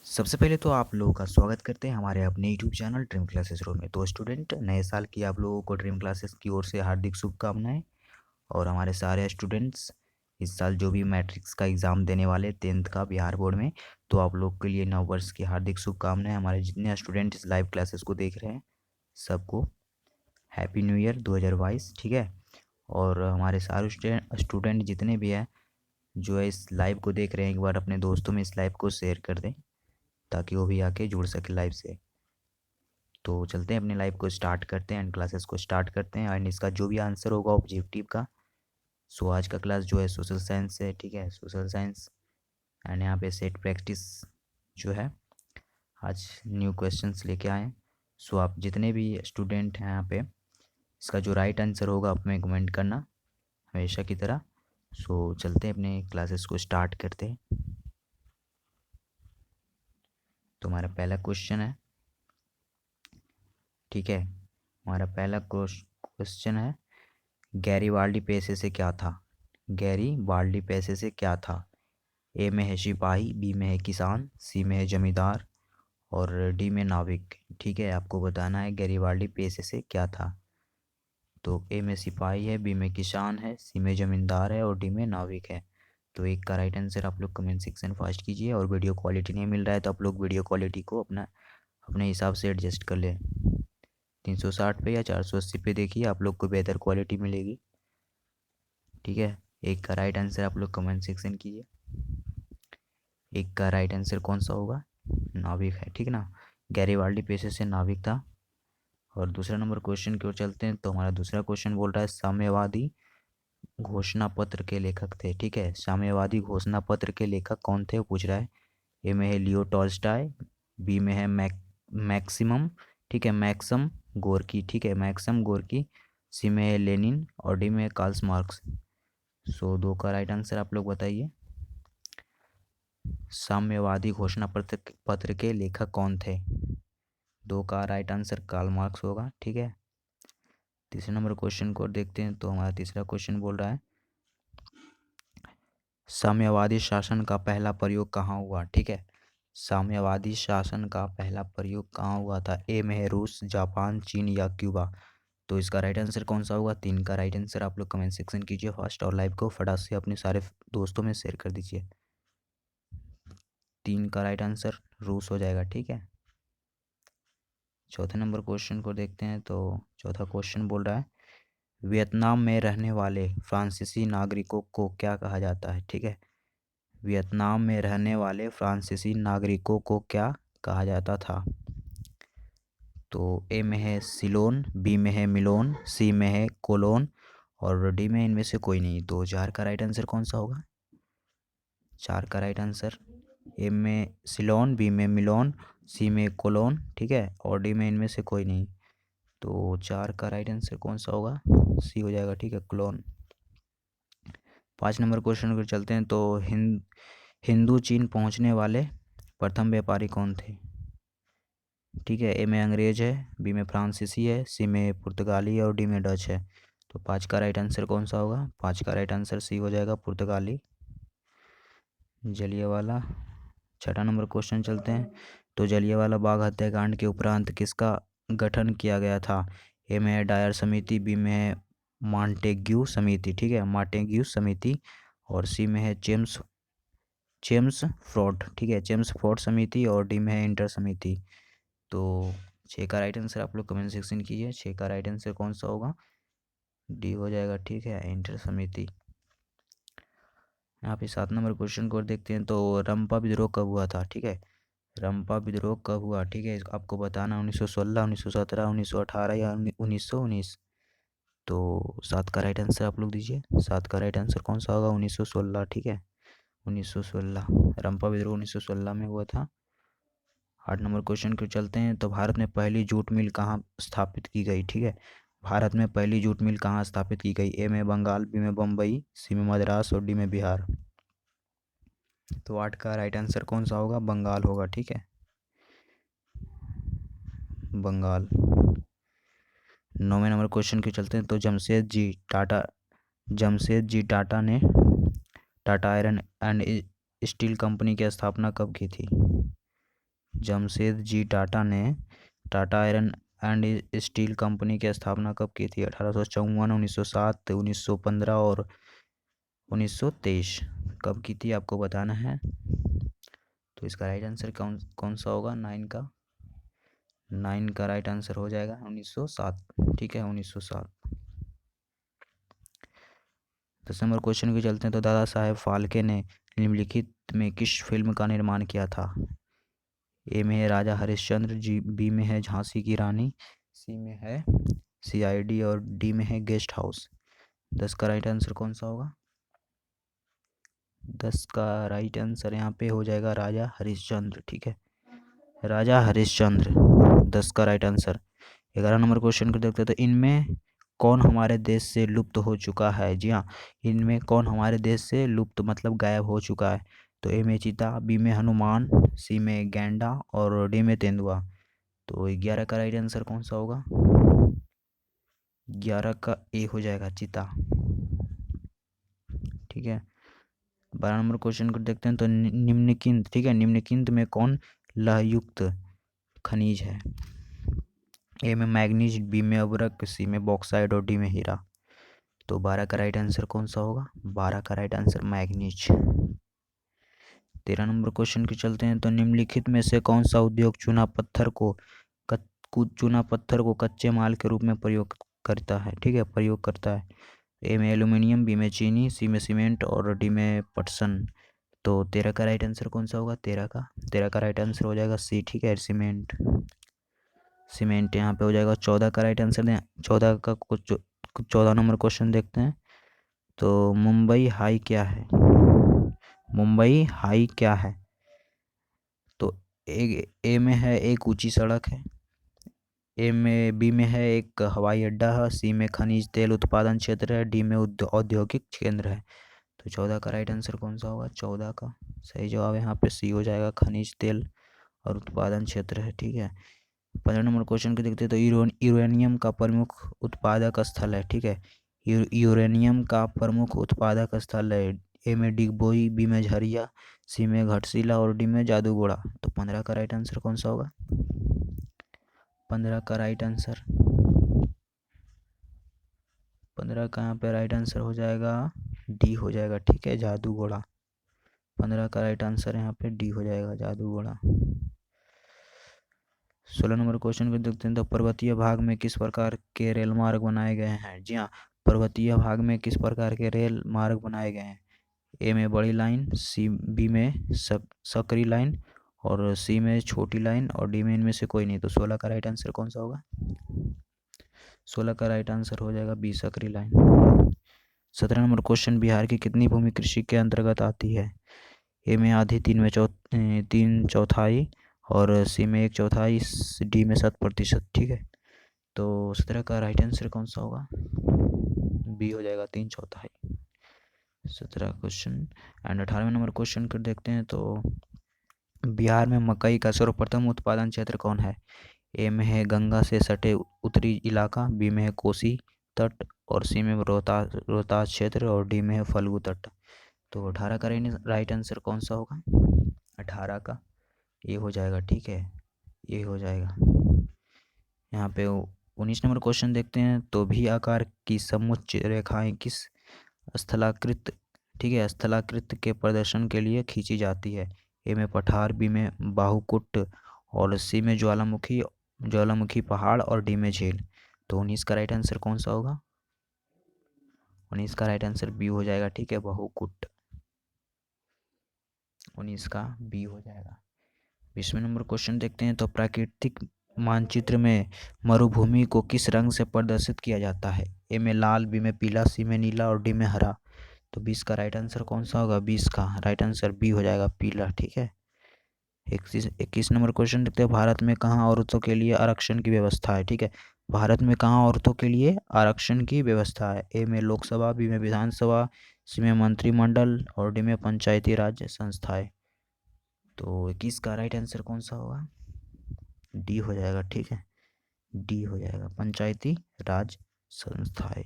सबसे पहले तो आप लोगों का स्वागत करते हैं हमारे अपने YouTube channel dream classes room में। तो स्टूडेंट, नए साल की आप लोगों को ड्रीम क्लासेस की ओर से हार्दिक शुभकामनाएं। और हमारे सारे स्टूडेंट्स इस साल जो भी मैट्रिक्स का एग्ज़ाम देने वाले 10th का बिहार बोर्ड में, तो आप लोग के लिए नव वर्ष की हार्दिक शुभकामनाएं। हमारे जितने स्टूडेंट इस लाइव क्लासेस को देख रहे हैं सबको हैप्पी न्यू ईयर 2022। ठीक है। और हमारे सारे स्टूडेंट जितने भी हैं जो है इस लाइव को देख रहे हैं, एक बार अपने दोस्तों में इस लाइव को शेयर कर दें ताकि वो भी आके जुड़ सके लाइव से। तो चलते हैं अपने लाइव को स्टार्ट करते हैं एंड क्लासेस को स्टार्ट करते हैं एंड इसका जो भी आंसर होगा ऑब्जेक्टिव का। सो आज का क्लास जो है सोशल साइंस है। ठीक है, सोशल साइंस। एंड यहाँ पे सेट प्रैक्टिस जो है आज न्यू क्वेश्चंस लेके आए हैं। सो आप जितने भी स्टूडेंट हैं यहाँ पे, इसका जो राइट आंसर होगा आप में कमेंट करना हमेशा की तरह। सो चलते हैं अपने क्लासेस को स्टार्ट करते हैं। तो हमारा पहला क्वेश्चन है। ठीक है, हमारा पहला क्वेश्चन है, गैरीवाल्डी पेशे से क्या था? गैरीवाल्डी पेशे से क्या था? ए में है सिपाही, बी में है किसान, सी में है जमींदार और डी में नाविक। ठीक है, आपको बताना है गैरीवाल्डी पेशे से क्या था। तो ए में सिपाही है, बी में किसान है, सी में जमींदार है और डी में नाविक है। तो एक का राइट आंसर आप लोग कमेंट सेक्शन फास्ट कीजिए। और वीडियो क्वालिटी नहीं मिल रहा है तो आप लोग वीडियो क्वालिटी को अपने हिसाब से एडजस्ट कर लें। 360 पे या 480 पे देखिए, आप लोग को बेहतर क्वालिटी मिलेगी। ठीक है, एक का राइट आंसर आप लोग कमेंट सेक्शन कीजिए। एक का राइट आंसर कौन सा होगा? नाविक है। ठीक है ना, गैरीवाल्डी पेशे से नाविक था। और दूसरा नंबर क्वेश्चन की ओर चलते हैं। तो हमारा दूसरा क्वेश्चन बोल रहा है, साम्यवादी घोषणा पत्र के लेखक थे। ठीक है, साम्यवादी घोषणा पत्र के लेखक कौन थे वो पूछ रहा है। ए में है लियो टॉल्स्टॉय, बी में है मैक्सिमम, ठीक है, मैक्सम गोर्की। ठीक है, मैक्सम गोर्की। सी में है लेनिन और डी में है कार्ल मार्क्स। सो दो का राइट आंसर आप लोग बताइए। साम्यवादी घोषणा पत्र के लेखक कौन थे? दो का राइट आंसर कार्ल मार्क्स होगा। ठीक है, तीसरे नंबर क्वेश्चन को देखते हैं। तो हमारा तीसरा क्वेश्चन बोल रहा है, साम्यवादी शासन का पहला प्रयोग कहाँ हुआ? ठीक है, साम्यवादी शासन का पहला प्रयोग कहाँ हुआ था? ए में है रूस, जापान, चीन या क्यूबा। तो इसका राइट आंसर कौन सा होगा? तीन का राइट आंसर आप लोग कमेंट सेक्शन कीजिए फर्स्ट और लाइव को फटाक से अपने सारे दोस्तों में शेयर कर दीजिए। तीन का राइट आंसर रूस हो जाएगा। ठीक है, चौथे नंबर क्वेश्चन को देखते हैं। तो चौथा क्वेश्चन बोल रहा है, वियतनाम में रहने वाले फ्रांसीसी नागरिकों को क्या कहा जाता है? ठीक है, वियतनाम में रहने वाले फ्रांसीसी नागरिकों को क्या कहा जाता था? तो ए में है सिलोन, बी में है मिलोन, सी में है कोलोन और डी में इनमें से कोई नहीं। तो चार का राइट आंसर कौन सा होगा? चार का राइट आंसर ए में सिलोन, बी में मिलोन, सी में कोलोन, ठीक है, और डी में इनमें से कोई नहीं। तो चार का राइट आंसर कौन सा होगा? सी हो जाएगा। ठीक है, क्लोन। 5 नंबर क्वेश्चन पर चलते हैं। तो हिंदू चीन पहुंचने वाले प्रथम व्यापारी कौन थे? ठीक है, ए में अंग्रेज है, बी में फ्रांसीसी है, सी में पुर्तगाली और डी में डच है। तो पाँच का राइट आंसर कौन सा होगा? पाँच का राइट आंसर सी हो जाएगा, पुर्तगाली। जलियांवाला। छठा नंबर क्वेश्चन चलते हैं। तो जलियांवाला बाग हत्याकांड के उपरांत किसका गठन किया गया था? ए में है डायर समिति, बी में है मॉन्टेग्यू समिति, ठीक है, मॉन्टेग्यू समिति, और सी में है जेम्स फ्रॉड, ठीक है, जेम्स फ्रॉड समिति, और डी में है इंटर समिति। तो छः का राइट आंसर आप लोग कमेंट सेक्शन कीजिए। छः का राइट आंसर कौन सा होगा? डी हो जाएगा। ठीक है, इंटर समिति। यहाँ पे 7 नंबर क्वेश्चन को देखते हैं। तो रंपा विद्रोह कब हुआ था? ठीक है, रंपा विद्रोह कब हुआ? ठीक है, आपको बताना 1916, 1917, 1918 या 1919। तो 7 का राइट आंसर आप लोग दीजिए। 7 का राइट आंसर कौन सा होगा? 1916। ठीक है, 1916, रंपा विद्रोह 1916 में हुआ था। 8 नंबर क्वेश्चन को चलते हैं। तो भारत में पहली जूट मिल कहाँ स्थापित की गई? ठीक है, भारत में पहली जूट मिल कहाँ स्थापित की गई? ए में बंगाल, बी में बम्बई, सी में मद्रास और डी में बिहार। तो 8 का राइट आंसर कौन सा होगा? बंगाल होगा। ठीक है, बंगाल। 9वें नंबर क्वेश्चन के चलते हैं। तो जमशेद जी टाटा ने Tata iron and steel company की स्थापना कब की थी? जमशेद जी टाटा ने Tata iron and steel company की स्थापना कब की थी? 1854, 1907, 1915 और 1923। कब की थी आपको बताना है। तो इसका राइट आंसर कौन कौन सा होगा? 9 का राइट आंसर हो जाएगा 1907। ठीक है, 1907। 10 नंबर क्वेश्चन के चलते हैं। तो दादा साहेब फाल्के ने निम्नलिखित में किस फिल्म का निर्माण किया था? ए में है राजा हरिश्चंद्र, बी में है झांसी की रानी, सी में है CID और डी में है गेस्ट हाउस। 10 का राइट आंसर कौन सा होगा? 10 का राइट आंसर यहाँ पे हो जाएगा राजा हरिश्चंद्र। ठीक है, राजा हरिश्चंद्र 10 का राइट आंसर। 11 नंबर क्वेश्चन को देखते हैं। तो इनमें कौन हमारे देश से लुप्त हो चुका है? जी हाँ, इनमें कौन हमारे देश से लुप्त मतलब गायब हो चुका है? तो ए में चीता, बी में हनुमान, सी में गैंडा और डी में तेंदुआ। तो 11 का राइट आंसर कौन सा होगा? 11 का ए हो जाएगा चीता। ठीक है, 12 नंबर क्वेश्चन को देखते हैं। तो निम्नलिखित, ठीक है, निम्नलिखित में कौन लौहयुक्त खनिज है? ए में मैग्नीज, बी में अभ्रक, सी में बॉक्साइट और डी में हीरा। तो 12 का राइट आंसर कौन सा होगा? 12 का right answer manganese. 13 number question के चलते हैं। तो निम्नलिखित में से कौन सा उद्योग चूना पत्थर को कच्चे माल के रूप में प्रयोग करता है? ठीक है, प्रयोग करता है। ए में एल्यूमिनियम, बी में चीनी, सी में सीमेंट और डी में पटसन। तो 13 का राइट आंसर कौन सा होगा? 13 का राइट आंसर हो जाएगा सी। ठीक है, सीमेंट। सीमेंट यहाँ पे हो जाएगा। 14 का राइट आंसर दें। 14 नंबर क्वेश्चन देखते हैं। तो मुंबई हाई क्या है? मुंबई हाई क्या है? तो ए में है एक ऊंची सड़क है, बी में है एक हवाई अड्डा है, सी में खनिज तेल उत्पादन क्षेत्र है, डी में औद्योगिक केंद्र है। तो 14 का राइट आंसर कौन सा होगा? 14 का सही जवाब यहाँ पे सी हो जाएगा, खनिज तेल और उत्पादन क्षेत्र है। ठीक है, 15 नंबर क्वेश्चन को देखते हैं। तो यूरेनियम का प्रमुख उत्पादक स्थल है। ठीक है, यूरेनियम का प्रमुख उत्पादक स्थल है। ए में डिगबोई, बी में झरिया, सी में घाटशिला और डी में जादूगोड़ा। तो 15 का राइट आंसर कौन सा होगा? 15 का राइट आंसर, 15 का यहाँ पे राइट आंसर हो जाएगा डी हो जाएगा। ठीक है, जादूगोड़ा। 15 का राइट आंसर यहाँ पे डी हो जाएगा, जादूगोड़ा। 16 नंबर क्वेश्चन को देखते हैं। तो पर्वतीय भाग में किस प्रकार के रेल मार्ग बनाए गए हैं? जी हाँ, पर्वतीय भाग में किस प्रकार के रेल मार्ग बनाए गए हैं? ए में बड़ी लाइन, बी में सकरी लाइन और सी में छोटी लाइन और डी में इनमें से कोई नहीं। तो 16 का राइट आंसर कौन सा होगा? 16 का राइट आंसर हो जाएगा बी, सकरी लाइन। 17 number question. बिहार की कितनी भूमि कृषि के अंतर्गत आती है? ए में आधी, 3 चौथाई और सी में 1/4, डी में 7%। ठीक है, तो 17 का राइट आंसर कौन सा होगा? बी हो जाएगा, 3/4। 17 क्वेश्चन। एंड 18वें नंबर क्वेश्चन कर देखते हैं। तो बिहार में मकई का सर्वप्रथम उत्पादन क्षेत्र कौन है? ए में है गंगा से सटे उत्तरी इलाका, बी में है कोसी तट और सी में रोहतास क्षेत्र और डी में है फल्गु तट। तो 18 का राइट आंसर कौन सा होगा? 18 का ये हो जाएगा। ठीक है, ये हो जाएगा। यहाँ पे 19 नंबर क्वेश्चन देखते हैं। तो भी आकार की समुच्च रेखाएं किस स्थलाकृत, ठीक है, स्थलाकृत के प्रदर्शन के लिए खींची जाती है? ए में पठार, बी में बाहुकुट और सी में ज्वालामुखी पहाड़ और डी में झील। तो 19 का राइट आंसर कौन सा होगा? 19 का राइट आंसर बी हो जाएगा। ठीक है, बाहुकुट। 19 का बी हो जाएगा। 20वें नंबर क्वेश्चन देखते हैं। तो प्राकृतिक मानचित्र में मरुभूमि को किस रंग से प्रदर्शित किया जाता है? ए में लाल, बी में पीला, सी में नीला और डी में हरा। तो 20 का राइट आंसर कौन सा होगा? 20 का राइट आंसर बी हो जाएगा, पीला। ठीक है, 21 नंबर क्वेश्चन देखते हैं। भारत में कहाँ औरतों के लिए आरक्षण की व्यवस्था है? ठीक है, भारत में कहाँ औरतों के लिए आरक्षण की व्यवस्था है? ए में लोकसभा, बी में विधानसभा, सी में मंत्रिमंडल और डी में पंचायती राज संस्थाएं। तो 21 का राइट आंसर कौन सा होगा? डी हो जाएगा। ठीक है, डी हो जाएगा, पंचायती राज संस्थाएं।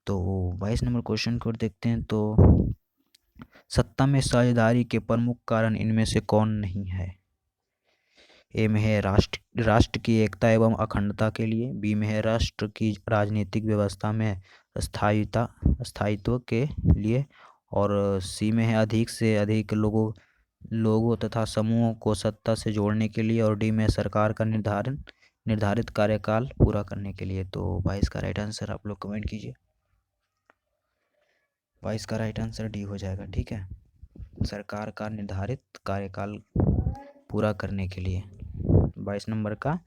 तो 22 नंबर क्वेश्चन को देखते हैं। तो सत्ता में साझेदारी के प्रमुख कारण इनमें से कौन नहीं है? ए में है राष्ट्र की एकता एवं अखंडता के लिए, बी में है राष्ट्र की राजनीतिक व्यवस्था में स्थायित्व के लिए, और सी में है अधिक से अधिक लोगों तथा समूहों को सत्ता से जोड़ने के लिए, और डी में सरकार का निर्धारित कार्यकाल पूरा करने के लिए। तो 22 का राइट आंसर आप लोग कमेंट कीजिए। 22 का राइट आंसर डी हो जाएगा। ठीक है, सरकार का निर्धारित कार्यकाल पूरा करने के लिए 22 नंबर का,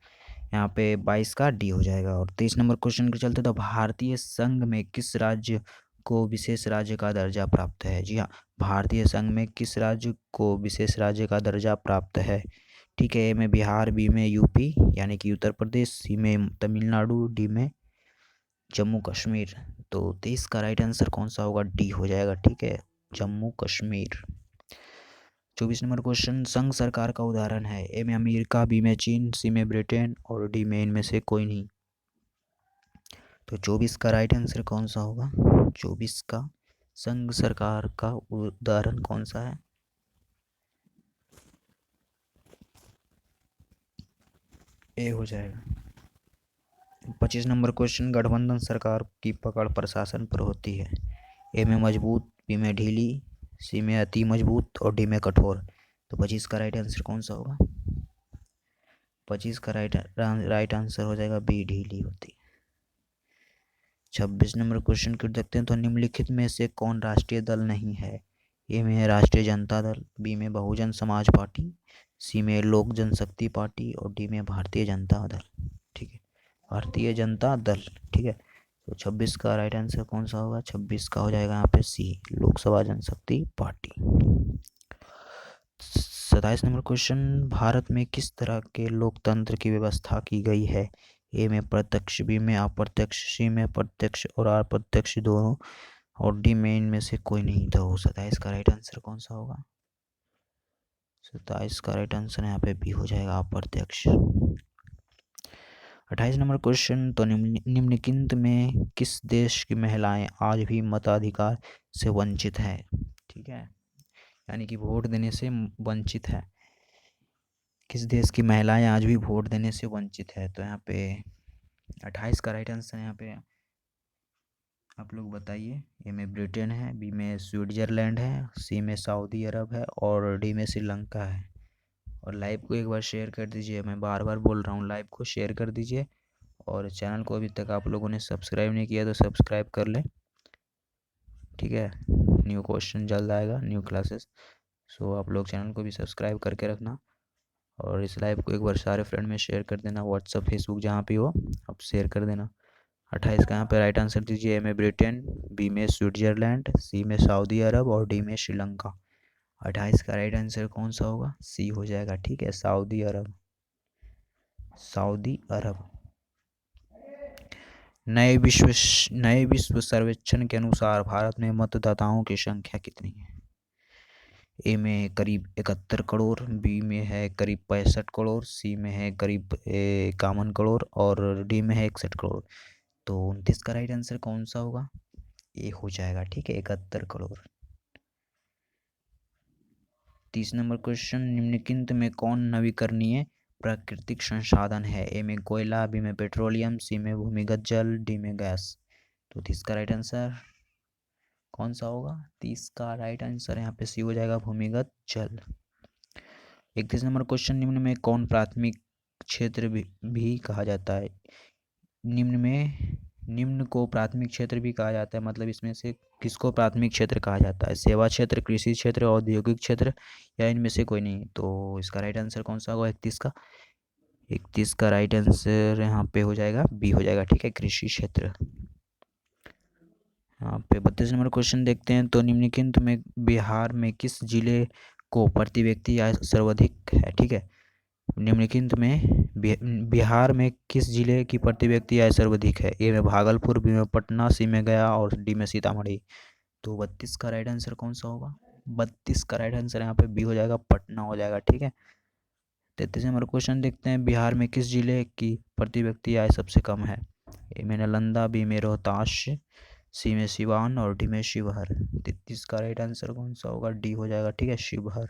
यहाँ पे 22 का डी हो जाएगा। और 23 नंबर क्वेश्चन के चलते, तो भारतीय संघ में किस राज्य को विशेष राज्य का दर्जा प्राप्त है? जी हाँ, भारतीय संघ में किस राज्य को विशेष राज्य का दर्जा प्राप्त है? ठीक है, ए में बिहार, बी में यूपी यानी कि उत्तर प्रदेश, सी में तमिलनाडु, डी में जम्मू कश्मीर। तो 23 का राइट आंसर कौन सा होगा? डी हो जाएगा। ठीक है, जम्मू कश्मीर। 24 नंबर क्वेश्चन, संघ सरकार का उदाहरण है? ए में अमेरिका, बी में चीन, सी में ब्रिटेन और डी में इनमें से कोई नहीं। तो 24 का राइट आंसर कौन सा होगा? 24 का संघ सरकार का उदाहरण कौन सा है? ए हो जाएगा। 25 नंबर क्वेश्चन, गठबंधन सरकार की पकड़ प्रशासन पर होती है? ए में मजबूत, बी में ढीली, सी में अति मजबूत और डी में कठोर। तो 25 का राइट आंसर कौन सा होगा? 25 का राइट आंसर हो जाएगा बी, ढीली होती। 26 नंबर क्वेश्चन कर देखते हैं, तो निम्नलिखित में से कौन राष्ट्रीय दल नहीं है? ए में है राष्ट्रीय जनता दल, बी में बहुजन समाज पार्टी, सी में लोक जनशक्ति पार्टी और डी में भारतीय जनता दल। ठीक है, भारतीय जनता दल। ठीक है, तो 26 का राइट आंसर कौन सा होगा? 26 का हो जाएगा यहाँ पे सी, लोकसभा जनशक्ति पार्टी। 27 नंबर क्वेश्चन, भारत में किस तरह के लोकतंत्र की व्यवस्था की गई है? ए में प्रत्यक्ष, बी में अप्रत्यक्ष, सी में प्रत्यक्ष और अप्रत्यक्ष दोनों और डी में इनमें से कोई नहीं। तो 27 का राइट आंसर कौन सा होगा? 27 का राइट आंसर यहाँ पे बी हो जाएगा, अप्रत्यक्ष। 28 नंबर क्वेश्चन, तो निम्नलिखित में किस देश की महिलाएं आज भी मताधिकार से वंचित हैं? ठीक है, यानी कि वोट देने से वंचित है। किस देश की महिलाएं आज भी वोट देने से वंचित है? तो यहाँ पे 28 का राइट आंसर यहाँ पे आप लोग बताइए। ए में ब्रिटेन है, बी में स्विट्जरलैंड है, सी में सऊदी अरब है और डी में श्रीलंका है। और लाइव को एक बार शेयर कर दीजिए, मैं बार बार बोल रहा हूँ, लाइव को शेयर कर दीजिए। और चैनल को अभी तक आप लोगों ने सब्सक्राइब नहीं किया तो सब्सक्राइब कर लें। ठीक है, न्यू क्वेश्चन जल्द आएगा, न्यू क्लासेस, सो आप लोग चैनल को भी सब्सक्राइब करके रखना। और इस लाइव को एक बार सारे फ्रेंड में शेयर कर देना, व्हाट्सअप फेसबुक जहाँ भी हो आप शेयर कर देना। 28 का यहाँ पे राइट आंसर दीजिए। ए में ब्रिटेन, बी में स्विट्जरलैंड, सी में सऊदी अरब और डी में श्रीलंका। 28 का राइट आंसर कौन सा होगा? सी हो जाएगा। ठीक है, सऊदी अरब, सऊदी अरब। नए विश्व सर्वेक्षण के अनुसार भारत में मतदाताओं की संख्या कितनी है? ए में करीब 71 करोड़, बी में है करीब 65 करोड़, सी में है करीब 51 करोड़ और डी में है 61 करोड़। तो 29 का राइट आंसर कौन सा होगा? ए हो जाएगा। ठीक है, 71 करोड़। 30 नंबर क्वेश्चन, निम्नलिखित में कौन नवीकरणीय प्राकृतिक संसाधन है? ए में कोयला, बी में पेट्रोलियम, सी में भूमिगत जल, डी में गैस। तो 30 का राइट आंसर कौन सा होगा? 30 का राइट आंसर यहाँ पे सी हो जाएगा, भूमिगत जल। 31 नंबर क्वेश्चन, निम्न में कौन प्राथमिक क्षेत्र भी कहा जाता है? निम्न को प्राथमिक क्षेत्र भी कहा जाता है, मतलब इसमें से किसको प्राथमिक क्षेत्र कहा जाता है? सेवा क्षेत्र, कृषि क्षेत्र, औद्योगिक क्षेत्र या इनमें से कोई नहीं। तो इसका राइट आंसर कौन सा होगा? 31 का राइट आंसर यहाँ पे हो जाएगा बी हो जाएगा। ठीक है, कृषि क्षेत्र। यहाँ पे 32 नंबर क्वेश्चन देखते हैं, तो निम्नलिखित में बिहार में किस जिले को प्रति व्यक्ति आय सर्वाधिक है? ठीक है, निम्नलिखित में बिहार में किस जिले की प्रति व्यक्ति आय सर्वाधिक है? ए में भागलपुर, बी में पटना, सी में गया और डी में सीतामढ़ी। तो 32 का राइट आंसर कौन सा होगा? 32 का राइट आंसर यहाँ पे बी हो जाएगा, पटना हो जाएगा। ठीक है, 33 नंबर क्वेश्चन देखते हैं, बिहार में किस जिले की प्रति व्यक्ति आय सबसे कम है? ए में नालंदा, बी में रोहतास, सी में सिवान और डी में शिवहर। 33 का राइट आंसर कौन सा होगा? डी हो जाएगा। ठीक है, शिवहर।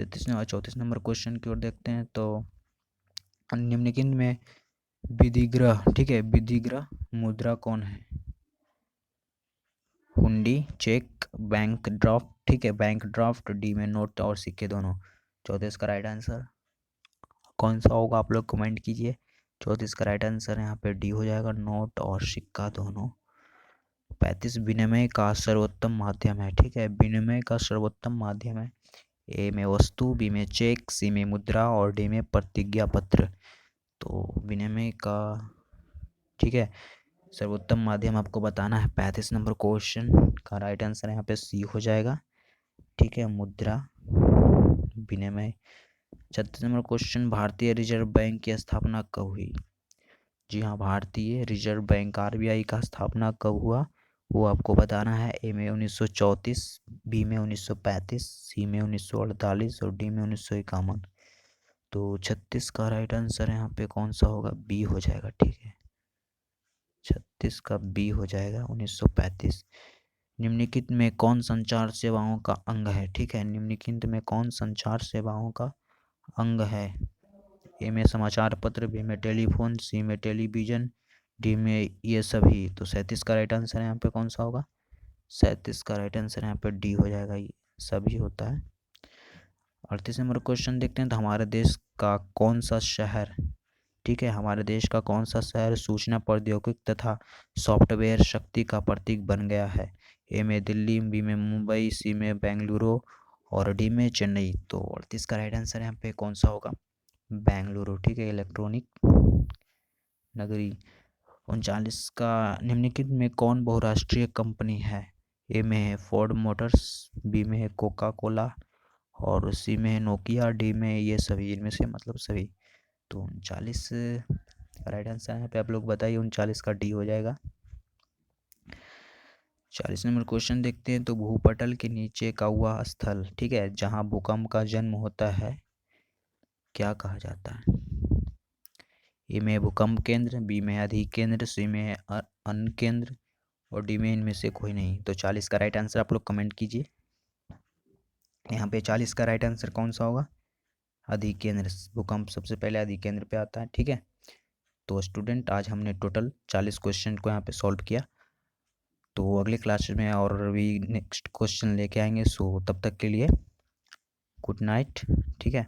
34 नंबर क्वेश्चन की ओर देखते हैं। तो निम्नलिखित में विधिग्रह, ठीक है, विधिग्रह मुद्रा कौन है? हुंडी, चेक, बैंक ड्राफ्ट, ठीक है, बैंक ड्राफ्ट, डी में नोट और सिक्के दोनों। 34 का राइट आंसर कौन सा होगा, आप लोग कमेंट कीजिए। 34 का राइट आंसर यहाँ पे डी हो जाएगा, नोट और सिक्का दोनों। 35 विनिमय का सर्वोत्तम माध्यम है, ठीक है, विनिमय का सर्वोत्तम माध्यम है। ए में वस्तु, बी में चेक, सी में मुद्रा और डी में प्रतिज्ञा पत्र। तो विनिमय का, ठीक है, सर्वोत्तम माध्यम आपको बताना है। 35 नंबर क्वेश्चन का राइट आंसर यहाँ पे सी हो जाएगा, ठीक है, मुद्रा विनिमय। 36 नंबर क्वेश्चन, भारतीय रिजर्व बैंक की स्थापना कब हुई? जी हाँ, भारतीय रिजर्व बैंक आरबीआई का स्थापना कब हुआ वो आपको बताना है। ए में 1934, बी में 1935, सी में 1948 और डी में 1951। तो 36 का राइट आंसर यहाँ पे कौन सा होगा, बी हो जाएगा, ठीक है, 36 का बी हो जाएगा, 1935। निम्नलिखित में कौन संचार सेवाओं का अंग है? ठीक है, निम्नलिखित में कौन संचार सेवाओं का अंग है? ए में समाचार पत्र, बी में टेलीफोन, सी में टेलीविजन, डी में ये सभी। तो 37 का राइट आंसर यहाँ पे कौन सा होगा? 37 का राइट आंसर यहाँ पे डी हो जाएगा, ये सभी होता है। 38 नंबर क्वेश्चन देखते हैं। तो हमारे देश का कौन सा शहर, ठीक है, हमारे देश का कौन सा शहर सूचना प्रौद्योगिकी तथा सॉफ्टवेयर शक्ति का प्रतीक बन गया है? ए में दिल्ली, बी में मुंबई, सी में बेंगलुरु और डी में चेन्नई। तो 38 का राइट आंसर यहाँ पे कौन सा होगा? बेंगलुरु, ठीक है, इलेक्ट्रॉनिक नगरी। 39 का, निम्नलिखित में कौन बहुराष्ट्रीय कंपनी है? ए में है फोर्ड मोटर्स, बी में है कोका कोला और सी में है नोकिया, डी में ये सभी, इनमें से मतलब सभी। तो 39 राइट आंसर यहाँ पे आप लोग बताइए, 39 का डी हो जाएगा। 40 नंबर क्वेश्चन देखते हैं। तो भूपटल के नीचे का वह स्थल, ठीक है, जहाँ भूकंप का जन्म होता है, क्या कहा जाता है? ए में भूकंप केंद्र, बी में अधिकेंद्र, सी में अनुकेंद्र और डी में इनमें से कोई नहीं। तो 40 का राइट आंसर आप लोग कमेंट कीजिए। यहाँ पे 40 का राइट आंसर कौन सा होगा? अधिकेंद्र, भूकंप सबसे पहले अधिकेंद्र पे आता है, ठीक है। तो स्टूडेंट, आज हमने टोटल 40 क्वेश्चन को यहाँ पे सॉल्व किया। तो अगले क्लास में और भी नेक्स्ट क्वेश्चन लेके आएंगे। सो तब तक के लिए गुड नाइट, ठीक है।